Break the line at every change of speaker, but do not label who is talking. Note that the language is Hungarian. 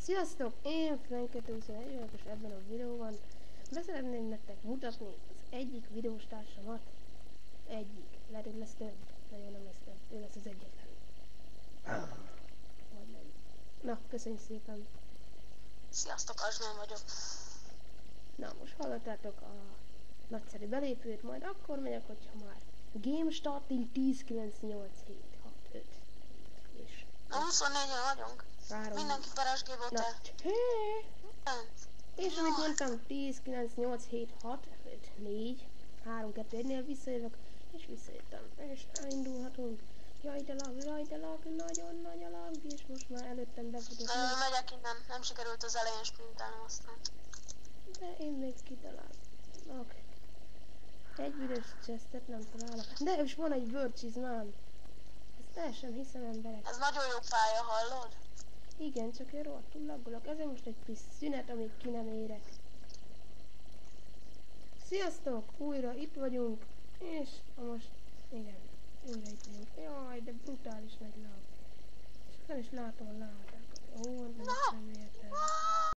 Sziasztok! Én Frank221 vagyok, és ebben a videóban beszeretném nektek mutatni az egyik videóstársamat. Lehet, hogy lesz több, de jó, nem lesz több, ő lesz az egyetlen. Vagy nem. Na, köszönjük szépen!
Sziasztok, Azsnán vagyok.
Na, most hallottátok a nagyszerű belépőt, majd akkor megyek, hogyha már Game Starting 10.9.8.7.6.5 és...
Na 24-en vagyunk.
3.
Mindenki peresgéből
Na,
te.
és amit mondtam, 10, 9, 8, 7, 6, 5, 4, 3, 2, 1-nél visszajövök, és visszajöttem, és elindulhatunk. Jaj de lag, nagyon nagy a lag, és most már előttem befutott.
Megyek innen, nem sikerült az elején sprintelnem aztán.
De én még kitalálok. Egy üres chestet nem találok. De és van egy Virtues-man. Ezt el sem hiszem, emberek.
Ez nagyon jó pálya, hallod?
Igen, csak én rohadtul laggolok. Ezért most egy kis szünet, amíg ki nem érek. Sziasztok! Újra itt vagyunk. És most... Igen, újra itt vagyunk. Jaj, de brutális nagy lag. És fel is látom a látákat. Ó, nem értem.